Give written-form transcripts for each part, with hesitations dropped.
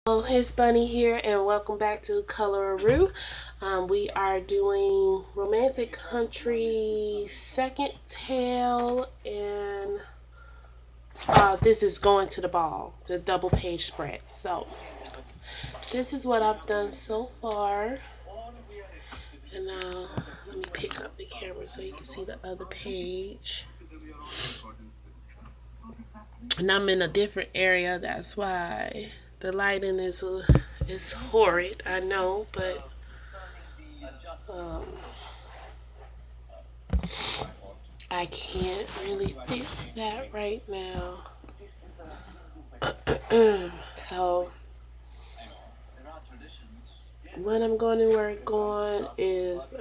Hello, it's Bunny here, and welcome back to Color-a-Roo. We are doing Romantic Country second tale, and this is Going to the Ball, the double page spread. So, this is what I've done so far. And let me pick up the camera so you can see the other page. And I'm in a different area, that's why the lighting is horrid, I know, but um, I can't really fix that right now. So what I'm going to work on is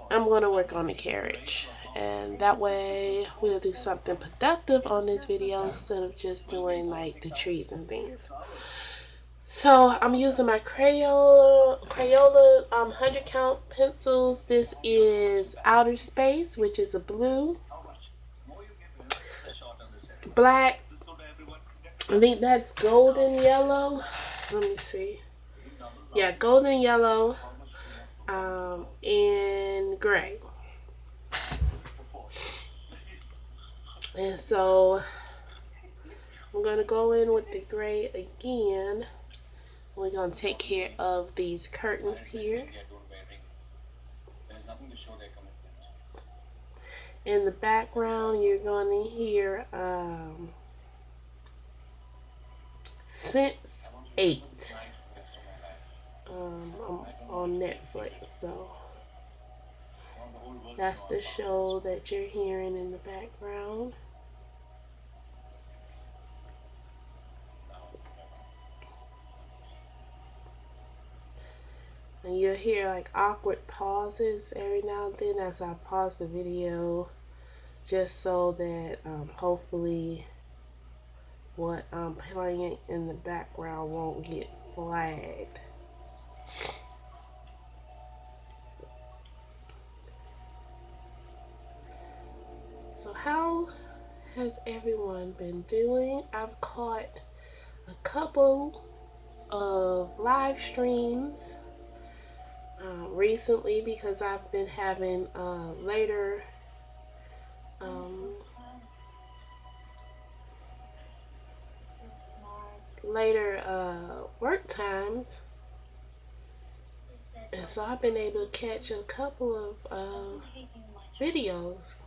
I'm going to work on the carriage, and that way we'll do something productive on this video instead of just doing like the trees and things. So I'm using my Crayola 100 count pencils. This is Outer Space, which is a blue, black, I think that's golden yellow. Let me see. Yeah, golden yellow, and gray. And so I'm going to go in with the gray again. We're going to take care of these curtains here. In the background, you're going to hear Sense 8 on Netflix. So that's the show that you're hearing in the background. And you'll hear like awkward pauses every now and then as I pause the video, just so that hopefully what I'm playing in the background won't get flagged. So how has everyone been doing? I've caught a couple of live streams recently because I've been having later work times, and so I've been able to catch a couple of videos,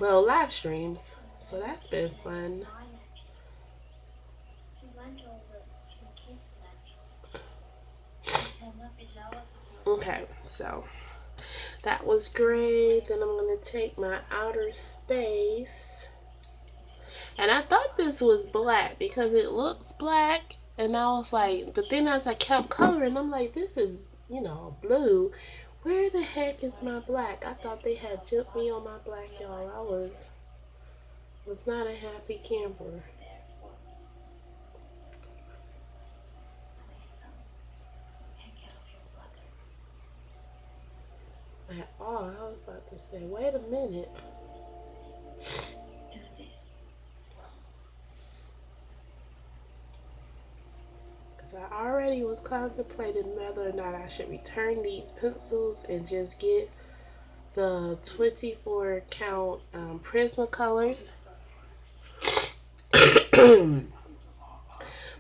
well, live streams, so that's been fun. Okay, so that was great. Then I'm going to take my Outer Space. And I thought this was black because it looks black. And I was like, but then as I kept coloring, I'm like, this is, blue. Where the heck is my black? I thought they had jumped me on my black, y'all. I was not a happy camper at all. I was about to say, wait a minute. Because I already was contemplating whether or not I should return these pencils and just get the 24 count Prismacolors.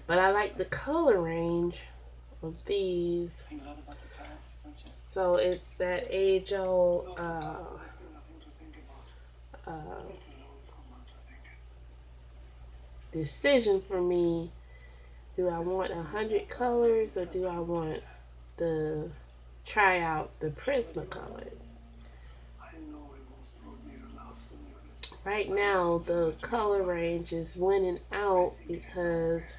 But I like the color range of these. So it's that age old decision for me. Do I want 100 colors or do I want the try out the Prismacolors? Right now the color range is winning out because,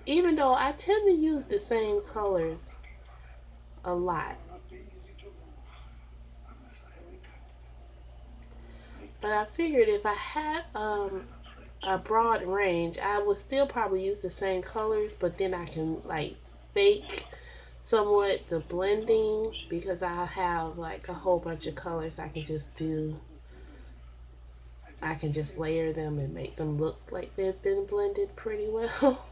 even though I tend to use the same colors a lot, but I figured if I had a broad range, I would still probably use the same colors, but then I can like fake somewhat the blending because I have like a whole bunch of colors I can just do I can just layer them and make them look like they've been blended pretty well.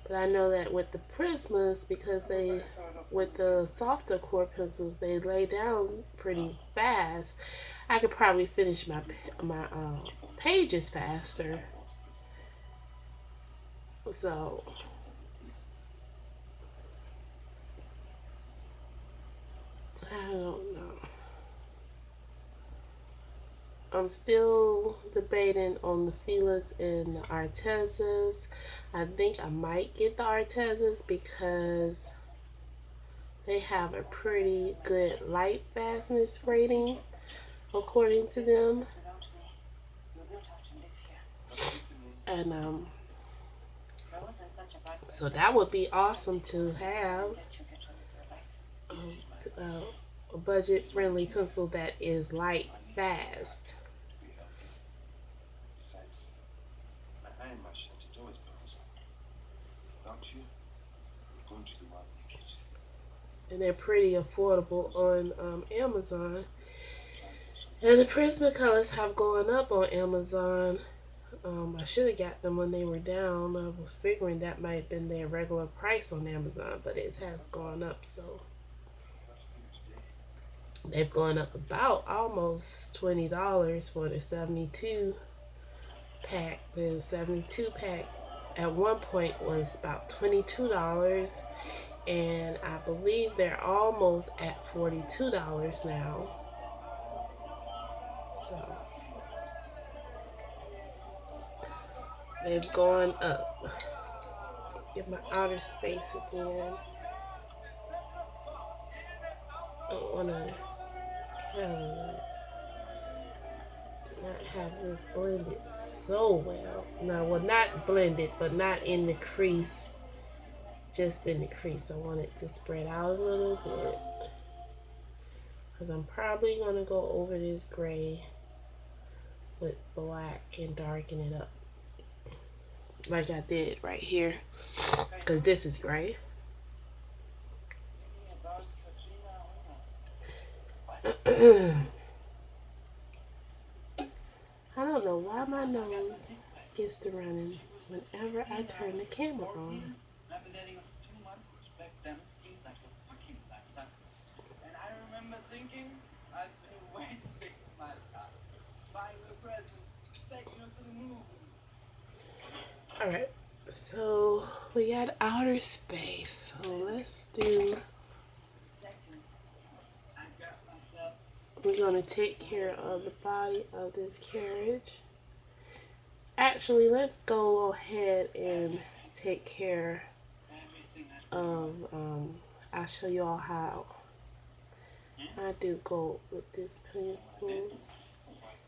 But I know that with the Prismas, because they, with the softer core pencils, they lay down pretty fast. I could probably finish my pages faster. So I don't know. I'm still debating on the Filas and the Artezas. I think I might get the Artezas because they have a pretty good light fastness rating according to them. And so that would be awesome to have a budget friendly pencil that is light fast. And they're pretty affordable on Amazon. And the Prismacolors have gone up on Amazon. I should have got them when they were down. I was figuring that might have been their regular price on Amazon, but it has gone up. So they've gone up about almost $20 for the 72 pack. The 72 pack at one point was about $22, and I believe they're almost at $42 now. So they've gone up. Get my outer space again. I don't want to not have this blended so well. No, well, not blended, but not in the crease. Just in the crease. I want it to spread out a little bit. Because I'm probably going to go over this gray with black and darken it up. Like I did right here. Because this is gray. I don't know why my nose gets to running whenever I turn the camera on. I've been dating her for 2 months, which back then seemed like a fucking lifetime. And I remember thinking I've been wasting my time. Buying her presents, taking her to the movies. Alright, so we got outer space. So let's do. We're going to take care of the body of this carriage. Actually, let's go ahead and take care of, I'll show you all how I do gold with this pencils.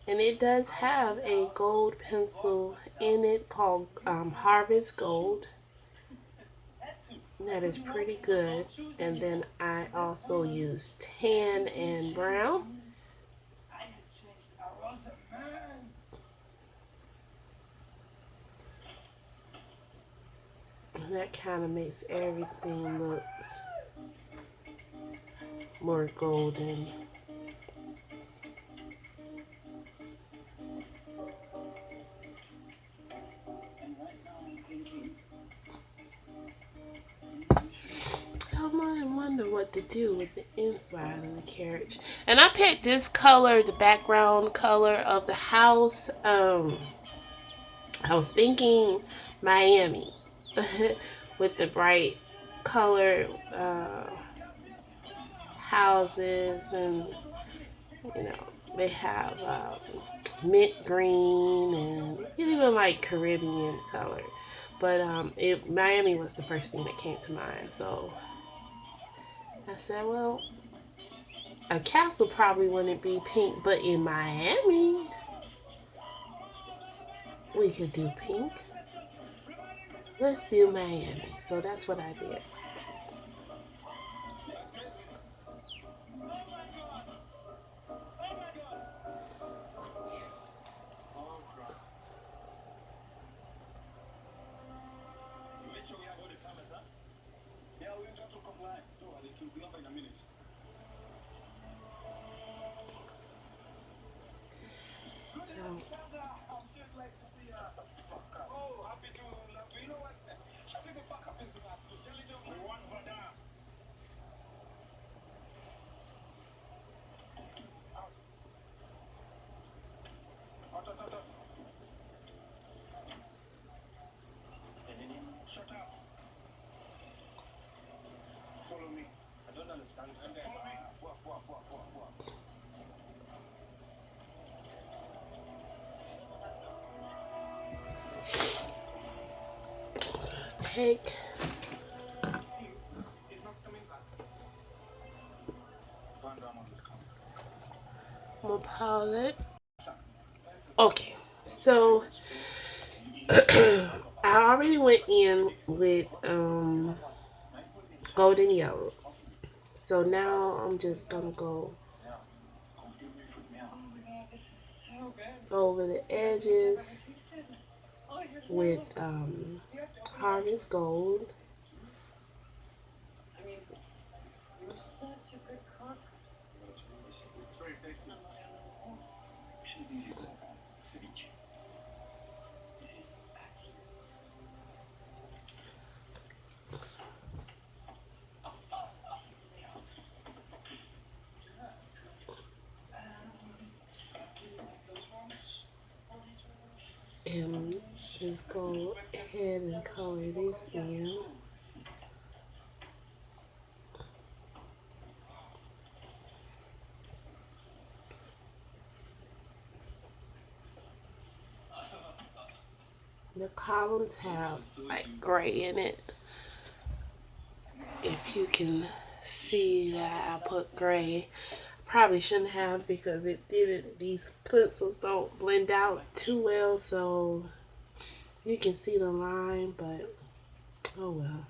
And it does have a gold pencil in it called Harvest Gold. That is pretty good. And then I also use tan and brown. And that kind of makes everything look more golden. I wonder what to do with the inside of the carriage. And I picked this color, the background color of the house. I was thinking Miami with the bright color houses, and you know they have mint green and even like Caribbean color. But Miami was the first thing that came to mind, so I said, well, a castle probably wouldn't be pink, but in Miami, we could do pink. Let's do Miami. So that's what I did. So take, I'm gonna pause it. Okay, so I already went in with golden yellow. So now I'm just gonna go over the edges with harvest gold. And just go ahead and color this in. The columns have like gray in it. If you can see that I put gray, probably shouldn't have because it didn't. These pencils don't blend out too well, so you can see the line, but oh well.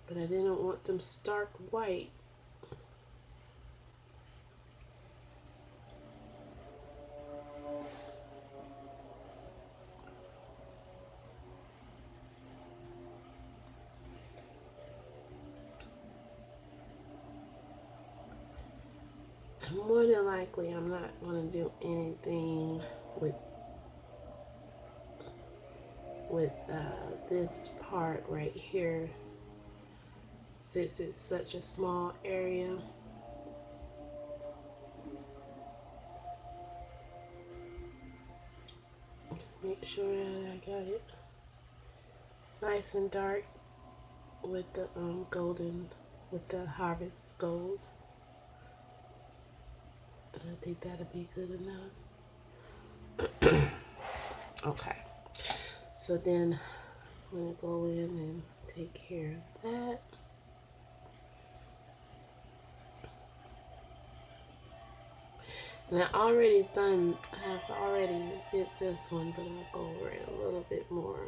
But I didn't want them stark white. And more than likely, I'm not going to do anything with this part right here, since it's such a small area. Make sure that I got it nice and dark with the golden, with the harvest gold. I think that'll be good enough. Okay, so then I'm gonna go in and take care of that. And I have already did this one, but I'll go over it a little bit more.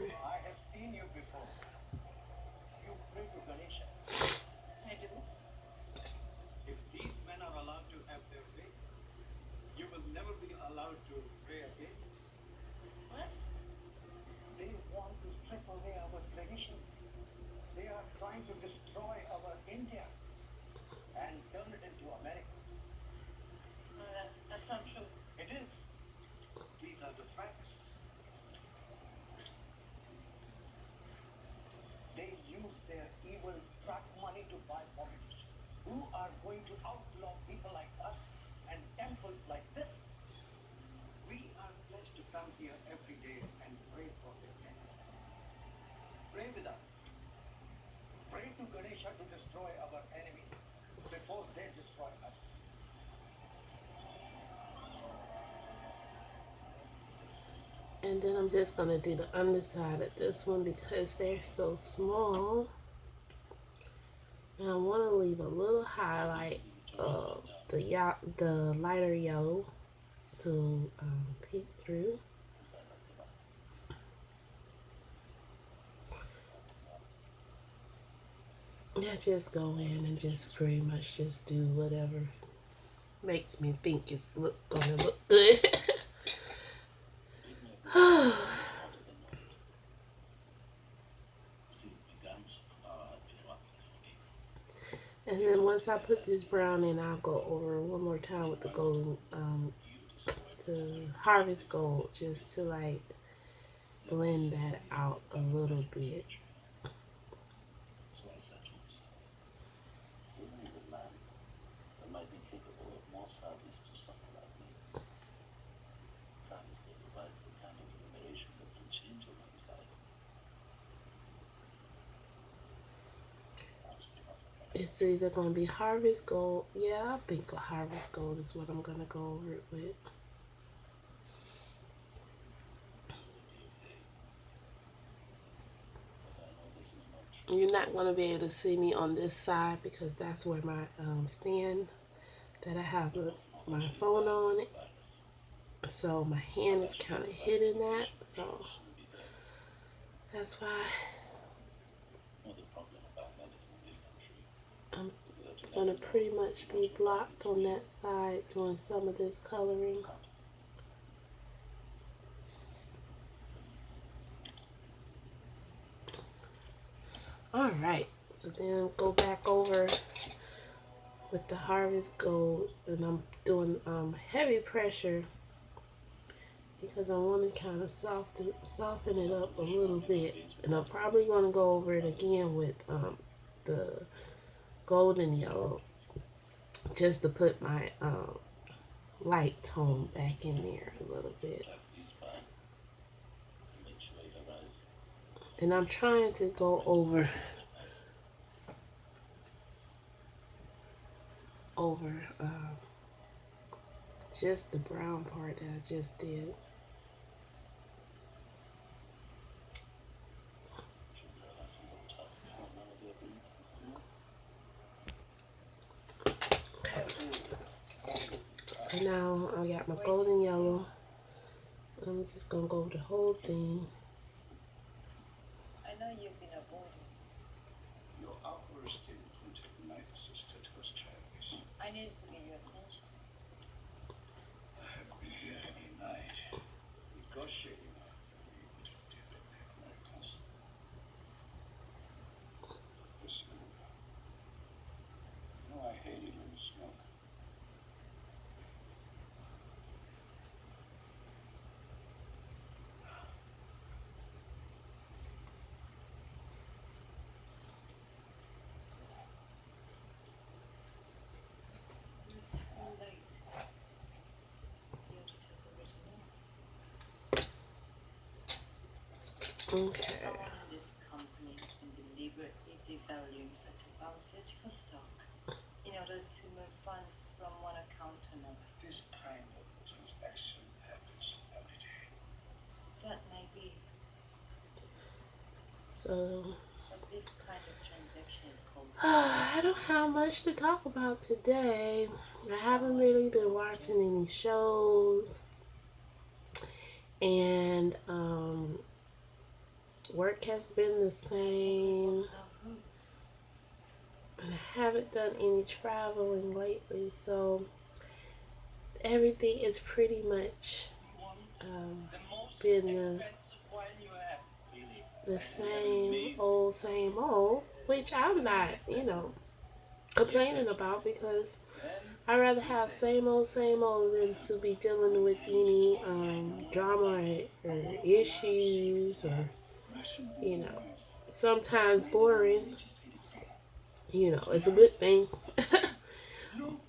And then I'm just going to do the underside of this one because they're so small. And I want to leave a little highlight of the lighter yellow to peek through. I just go in and just pretty much just do whatever makes me think it's gonna look good. And then once I put this brown in, I'll go over one more time with the golden, the harvest gold, just to like blend that out a little bit. It's either going to be harvest gold. Yeah, I think harvest gold is what I'm going to go over it with. You're not going to be able to see me on this side because that's where my stand that I have my phone on it. So my hand is kind of hidden that. So that's why I'm going to pretty much be blocked on that side doing some of this coloring. All right, so then go back over with the harvest gold, and I'm doing heavy pressure because I want to kind of soften it up a little bit, and I'm probably going to go over it again with the golden yellow just to put my light tone back in there a little bit. And I'm trying to go over just the brown part that I just did. Okay. So now I got my golden yellow. I'm just gonna go over the whole thing. I know you've been avoiding. Your outburst included my sister was childish. I needed to give you attention. I have been here any night, negotiating with Americans. Listen, you know I hated when you smoke. Okay. Someone in this company has been deliberately devaluing such a pharmaceutical stock in order to move funds from one account to another. This kind of transaction happens every day. That may be. So But this kind of transaction is called. I don't have much to talk about today. I haven't really been watching any shows, and work has been the same. And I haven't done any traveling lately, so everything is pretty much been the same old, which I'm not, complaining about because I'd rather have same old than to be dealing with any drama or issues or, sometimes boring. It's a good thing.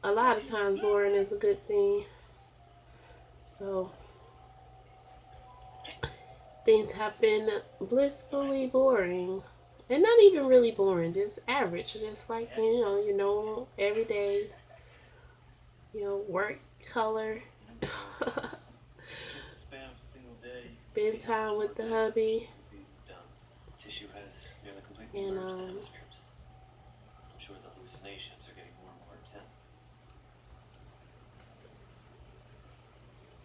A lot of times boring is a good thing. So things have been blissfully boring. And not even really boring, just average. Just like, everyday, work, color. Spend time with the hubby. And I'm sure the hallucinations are getting more and more intense.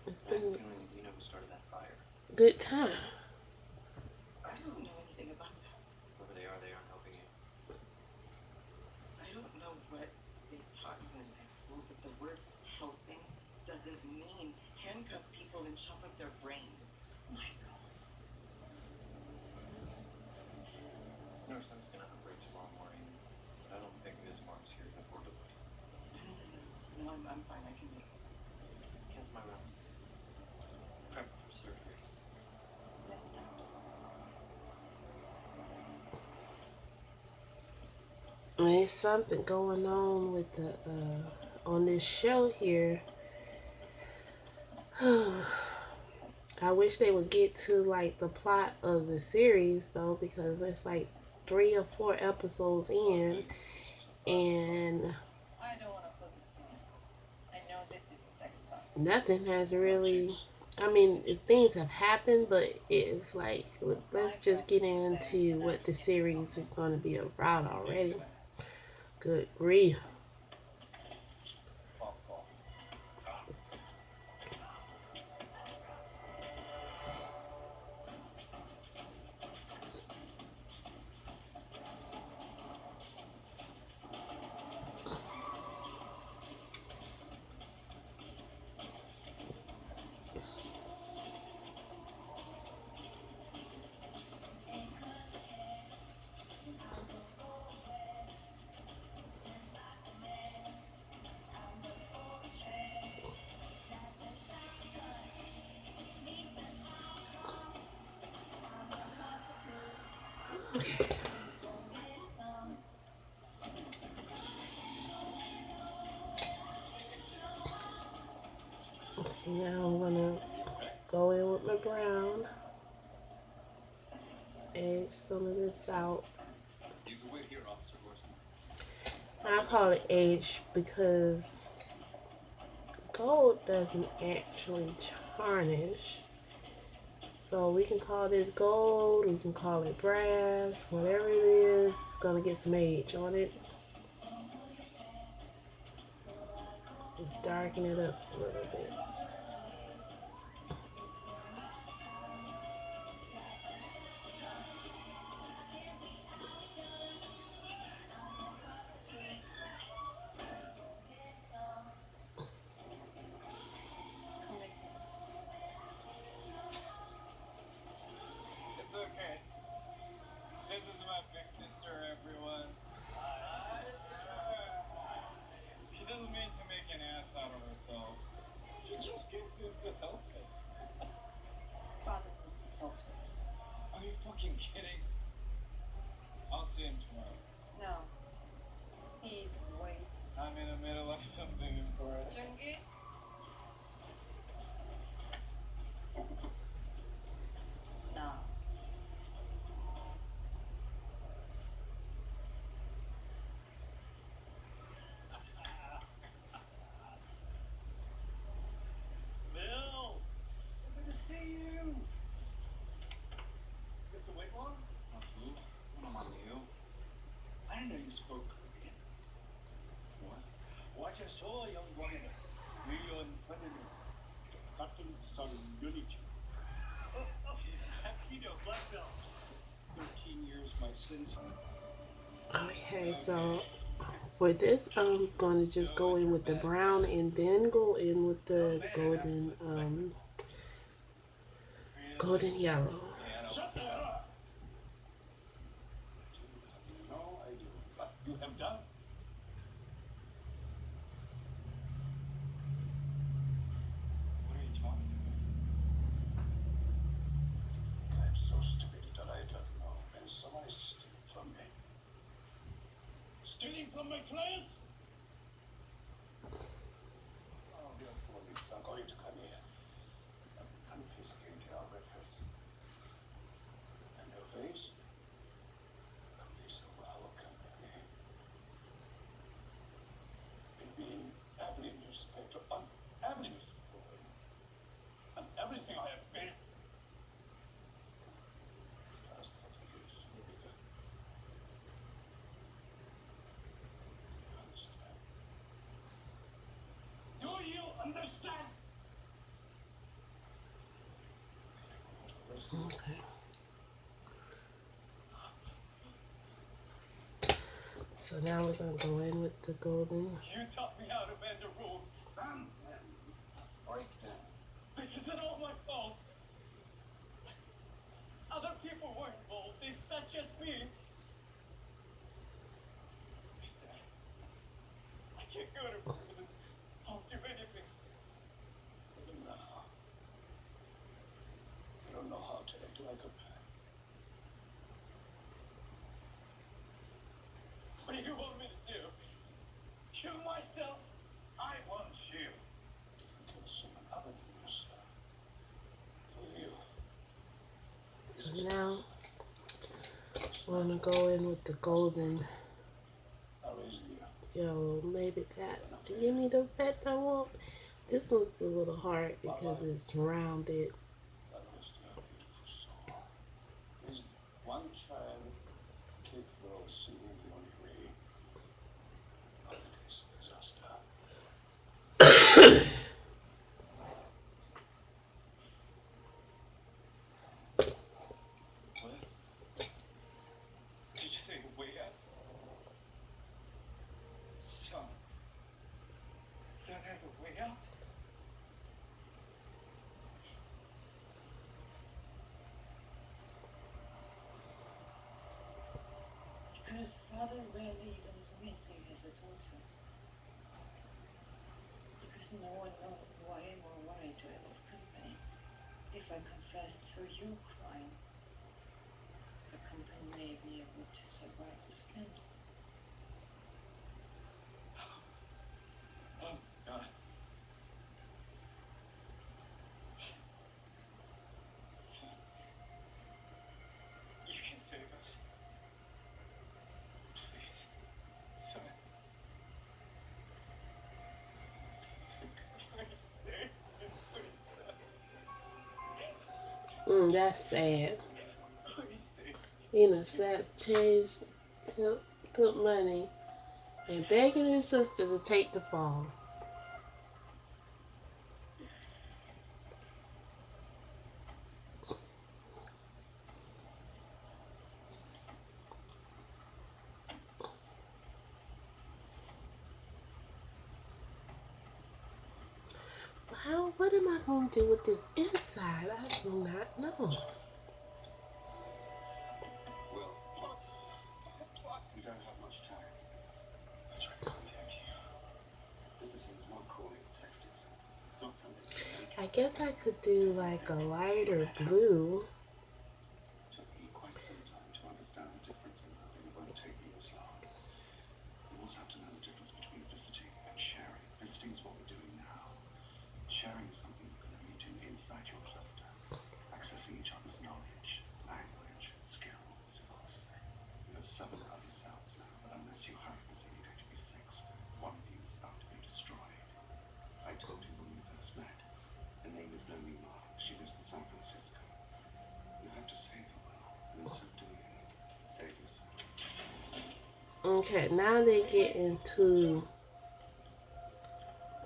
It's been You know who started that fire? good time. I don't know anything about that. Whoever they aren't helping you. I don't know what they taught you in high school, but the word helping doesn't mean handcuff people and chop up their brains. Michael. Your son's gonna operate tomorrow morning, but I don't think Ms. Mark's here I'm fine. I can make it. Cancel my rounds. Prep for surgery. Let's start. There's something going on with the on this show here. I wish they would get to like the plot of the series though, because it's like 3 or 4 episodes in, and I don't want to put this on. I know this is a sex talk. nothing has really. I mean, things have happened, but it's like let's just get into what the series is going to be about already. Good grief. Fuck off. So now I'm gonna go in with my brown, edge some of this out. You can wait here, Officer Gorson. I call it edge because gold doesn't actually tarnish. So we can call this gold, we can call it brass, whatever it is, it's gonna get some age on it. Just darken it up a little bit. Come with me. It's okay. This is my big sister, everyone. She doesn't mean to make an ass out of herself. She just gets in to help us. Father needs to talk to me. Are you fucking kidding? I'll see him tomorrow. No. He's waiting. I'm in the middle of something important. Jungi? No. Bill! So good to see you! You have to wait long? Not too. I didn't know you spoke Korean. What? Watch young boy. Million Bunni. 같은 썰물이죠. Aikido, black belt. 13 years my sins. Okay, so for this, I'm gonna just go in with the brown and then go in with the golden yellow. Shut the hell up! No idea what you have done. What are you talking about? I'm so stupid that I don't know. And someone is stealing from me. Stealing from my clients? Oh, the police are going to come here and confiscate our records. And your face? A piece of our company. It being every newspaper on every newspaper. And everything I have been. First 40 years, maybe. Understand? Do you understand? Okay. So now we're gonna go in with the golden. You taught me how to bend the rules. Break them. This isn't all my fault. Other people were involved. It's not just me. Mister, I can't go to prison. I'll psychopath. What do you want me to do? Kill myself? I want you. Kill someone other than yourself. For you. So now I want to go in with the golden I'll raise you. yellow. Maybe that to give me the effect I want. This looks a little hard because it's rounded. That was your beautiful soul. Is one child capable of seeing beyond Eriy? Of this disaster. What? Did you say a way out? Son. Son has a way out? Because father rarely even to me say he has a daughter. Because no one knows who I am or what I do in this company. If I confess to your crime, the company may be able to survive the scandal. Oh, God. Son. You can save us. Please. Son. Please save me. Please, son. That's sad. Please save me. You know, sad change took money and begging his sister to take the fall. What am I going to do with this inside? I do not know. Well, we don't have much time. I tried to contact you. Visiting is not calling or texting something. It's not something you make. I guess I could do like a lighter blue. It took me quite some time to understand the difference in loving. It won't take me as long. You also have to know the difference between visiting and sharing. Visiting is what we're doing now. Sharing is something you can only do inside your cluster. Accessing each other's knowledge, language, skills, of course. You have 7 other cells now, but unless you have there's only going to be 6. One of you is about to be destroyed. I told you when we first met. Her name is Naomi Mark. She lives in San Francisco. You have to save her, Will, and in so doing, save yourself. Okay, now they get into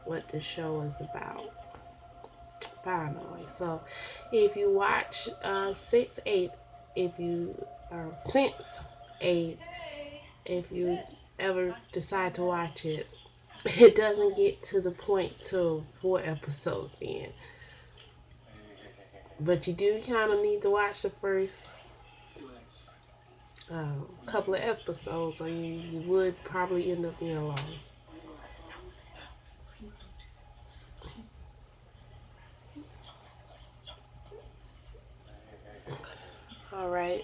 what the show is about. Finally. So if you watch 6, 8, if you Sense 8, if you ever decide to watch it, it doesn't get to the point till 4 episodes in. But you do kind of need to watch the first couple of episodes, or you would probably end up being lost. All right.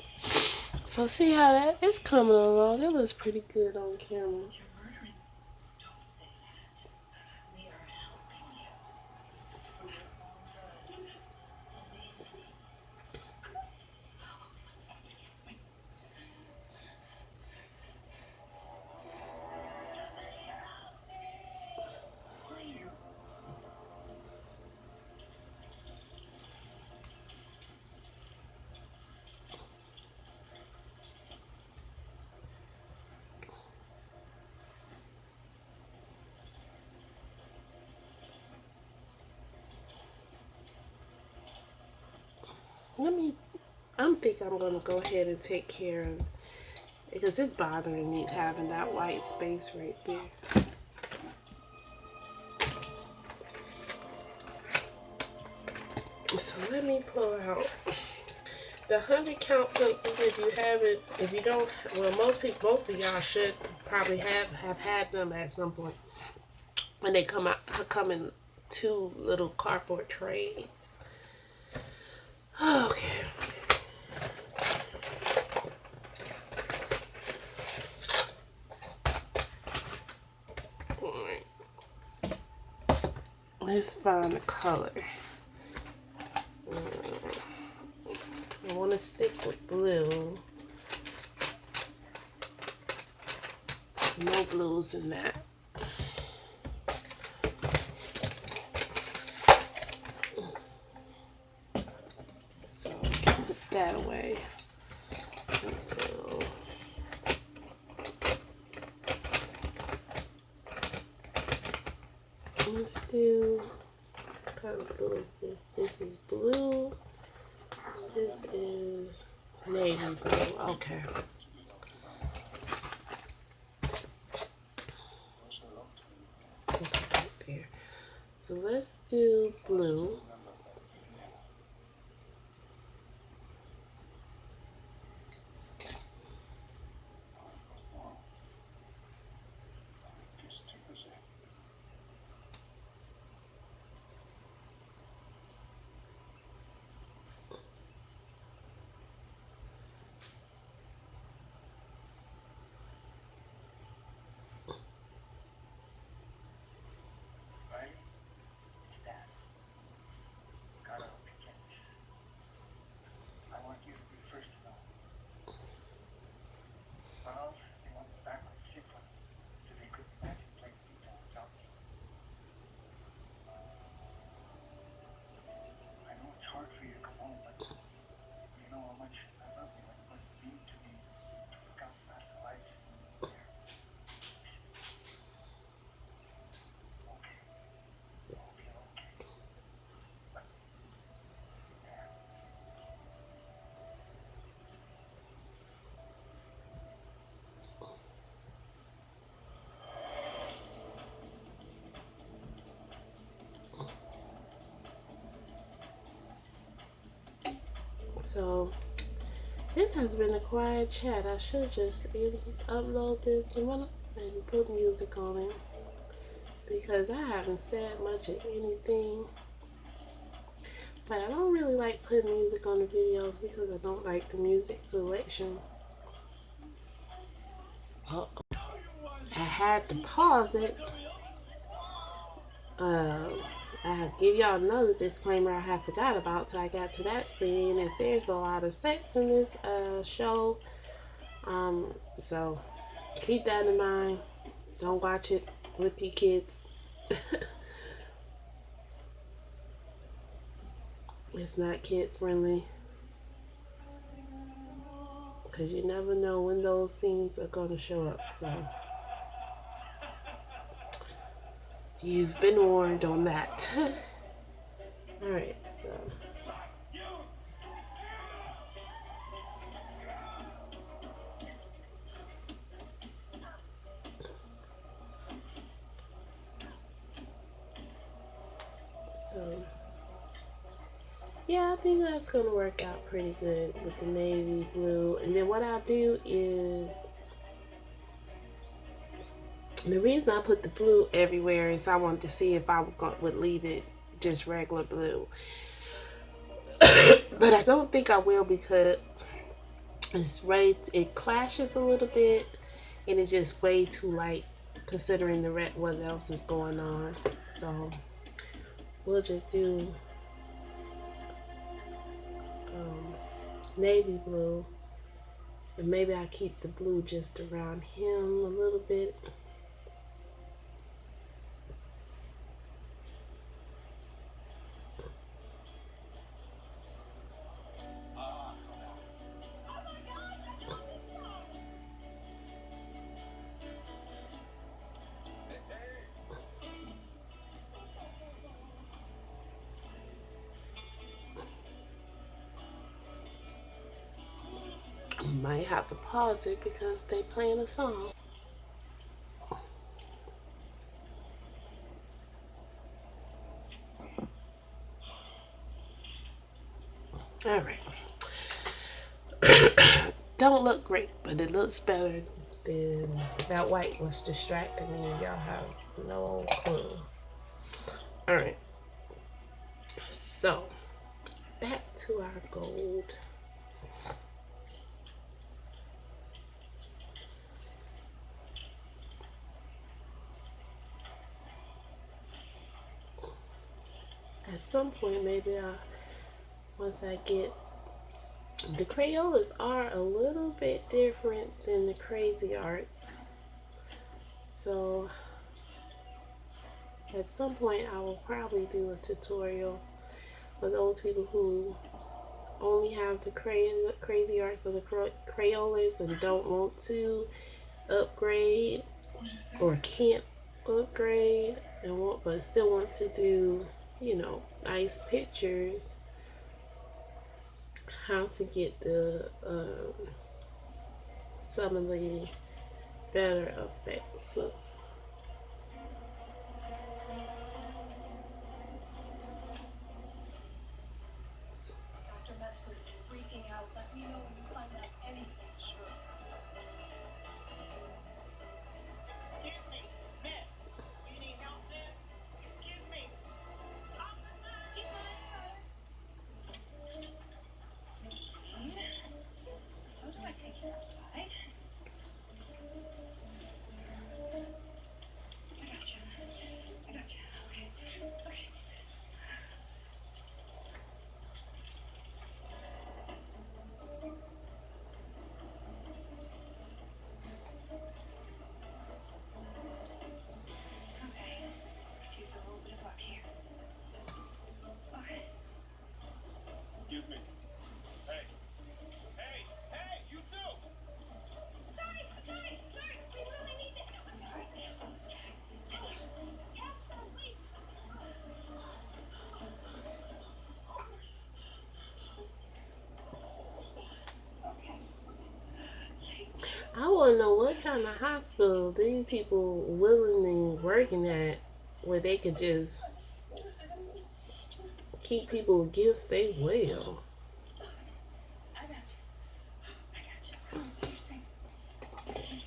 So see how that is coming along. It looks pretty good on camera. You're murdering. Don't say that. We are helping you. It's for your own good. Who are you? I'm thinking I'm gonna go ahead and take care of, because it's bothering me having that white space right there. So let me pull out the 100 count pencils. If you don't, well, most of y'all should probably have had them at some point. When they come in 2 little cardboard trays. Okay. Let's find a color. I want to stick with blue. No blues in that. So put that away. Let's do what kind of blue is this? This is blue. This is navy blue. Okay. There. So let's do blue. So this has been a quiet chat. I should just upload this and put music on it because I haven't said much of anything. But I don't really like putting music on the videos because I don't like the music selection. I had to pause it. I give y'all another disclaimer I had forgot about till I got to that scene is there's a lot of sex in this show. So keep that in mind. Don't watch it with your kids. It's not kid friendly. Because you never know when those scenes are going to show up. So you've been warned on that. Alright, so yeah, I think that's going to work out pretty good with the navy blue. And then what I'll do is, the reason I put the blue everywhere is I wanted to see if I would leave it just regular blue. But I don't think I will because it clashes a little bit and it's just way too light considering what else is going on. So we'll just do navy blue, and maybe I keep the blue just around him a little bit. Might have to pause it because they playing a song. All right. Don't look great, but it looks better than that white was distracting me and y'all have no clue. All right. So back to our gold. At some point, maybe once I get, the Crayolas are a little bit different than the Crazy Arts. So at some point I will probably do a tutorial for those people who only have the Crazy Arts or the Crayolas and don't want to upgrade or can't upgrade and but still want to do, nice pictures. How to get the some of the better effects. Dr. Metzger is freaking out. Let me know when you find out anything. Sure. Excuse me, miss. You need help, miss? Excuse me. Officer! I told you I'd take you outside. I got you. I got you. Okay. Okay. Okay. Could use a little bit of luck here. Okay. Excuse me. Hey. Hey! Hey! You too! Sorry. We really need it. I'm sorry. Yes, please. I want to know what kind of hospital these people willingly working at, where they could just keep people against their will. I got you. Come on, you're safe. Okay.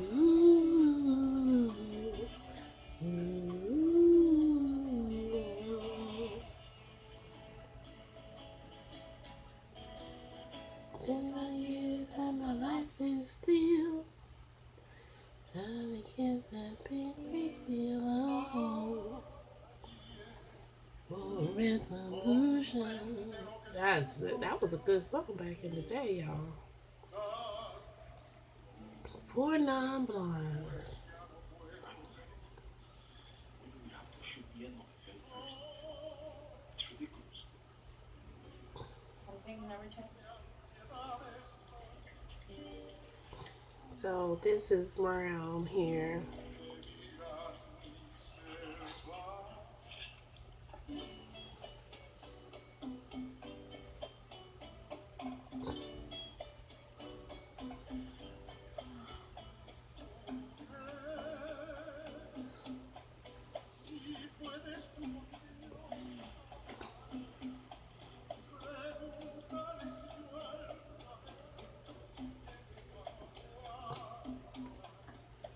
Ooh. Ooh. 10 years and my life is still trying to get that big deal on. For resolution. That was a good song back in the day, y'all. For non-blondes. You have to shoot me in on the film first. It's ridiculous. Some things never change. So this is brown here.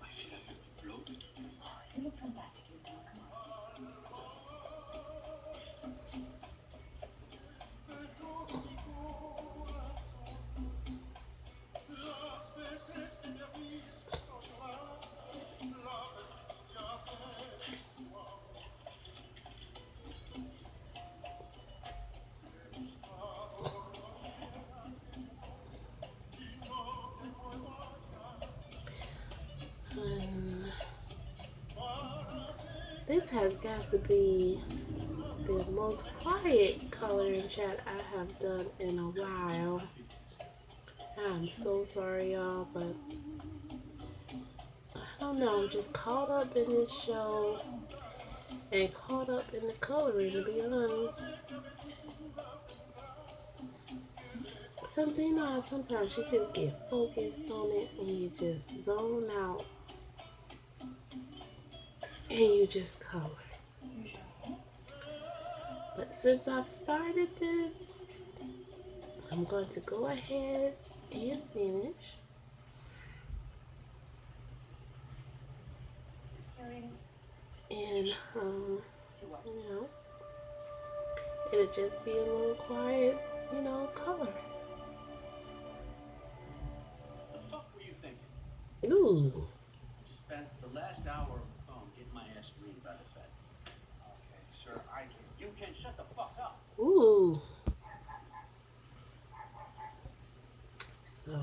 I feel like I've been bloated. You look fantastic, you know. Come on. This has got to be the most quiet coloring chat I have done in a while. I'm so sorry, y'all, but I don't know. I'm just caught up in this show and caught up in the coloring, to be honest. Sometimes you just get focused on it and you just zone out and you just color. But since I've started this, I'm going to go ahead and finish. And you know, it'll just be a little quiet, you know, color. The fuck were you thinking? Ooh. Just spent the last hour on the phone getting my ass reamed by the feds. Okay, sir, I can. You can shut the fuck up. Ooh. So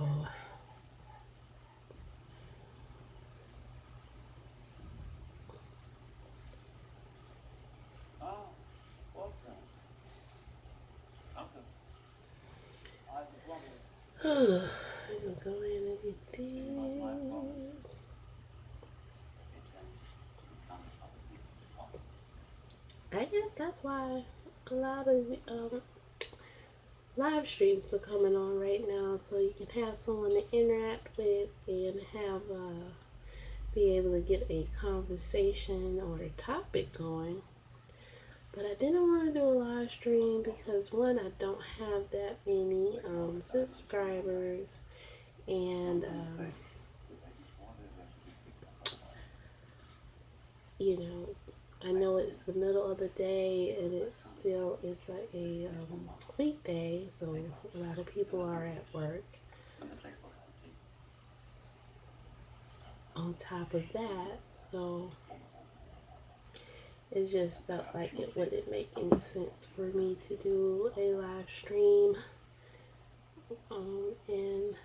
Oh, welcome. Okay. I was wondering. I'm gonna go in and get this. I guess that's why a lot of live streams are coming on right now, so you can have someone to interact with and have be able to get a conversation or a topic going. But I didn't want to do a live stream because one, I don't have that many subscribers, and you know, I know it's the middle of the day and it's a weekday, so a lot of people are at work. On top of that, so it just felt like it wouldn't make any sense for me to do a live stream and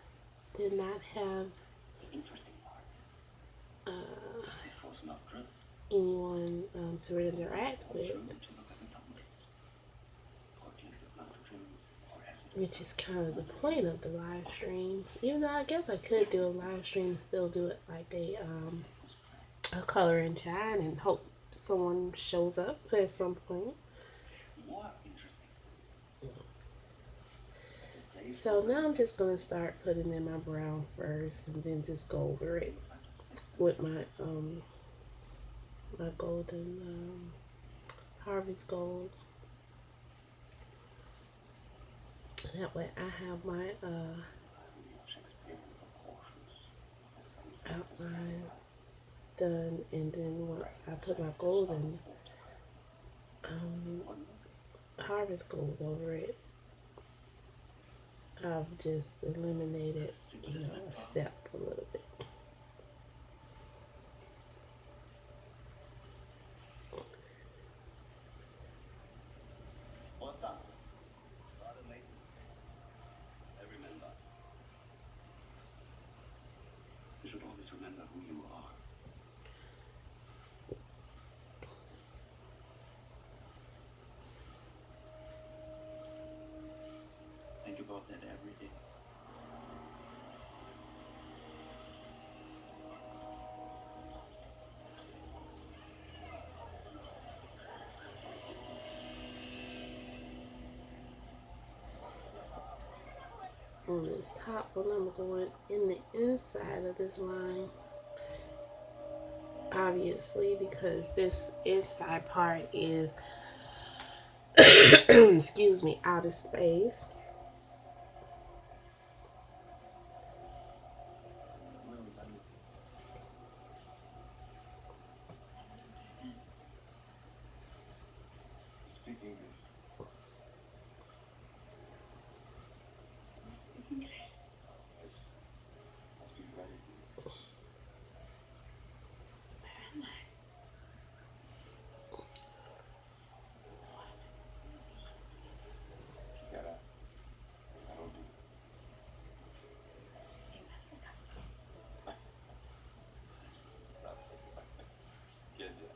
did not have anyone to interact with, which is kind of the point of the live stream. Even though I guess I could do a live stream and still do it like a color and shine and hope someone shows up at some point. So now I'm just gonna start putting in my brown first, and then just go over it with my my golden harvest gold. That way I have my outline done, and then once I put my golden harvest gold over it, I've just eliminated, you know, a step a little bit. You should always remember who you are. Think about that every day. On this top one, I'm going in the inside of this line, obviously, because this inside part is excuse me, outer space. Speaking of, let's be ready. I don't do. Yeah, yeah.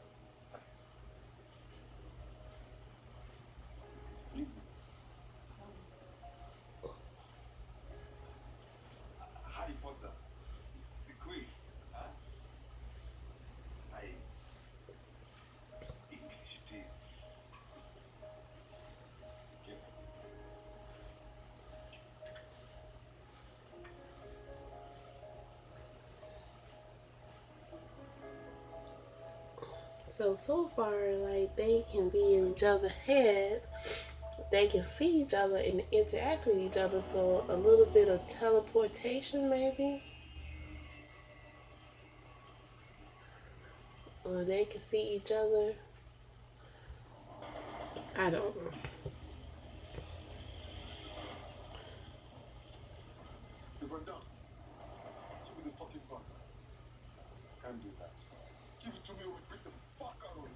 Harry Potter, the Queen, huh? I English tea. Yeah. So far, like, they can be in each other's head they can see each other and interact with each other. So a little bit of teleportation, maybe, or they can see each other. I don't know. The rundown. Give me the fucking gun. Can't do that. Give it to me or we beat the fuck out of it.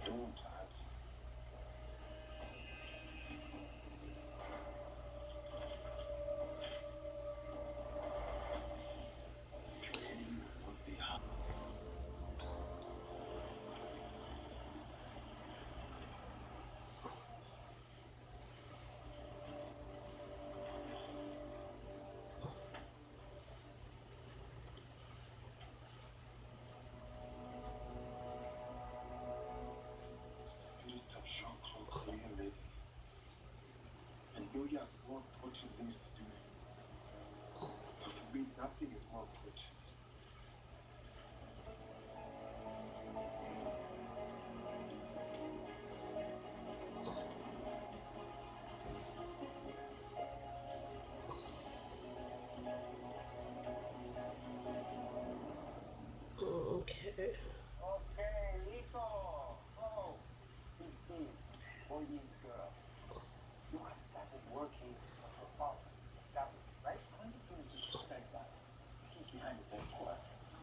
Don't, Dad. Would be hot. Little Jean-Claude Korean lady. And you have more important things to do. But for me, nothing is more important.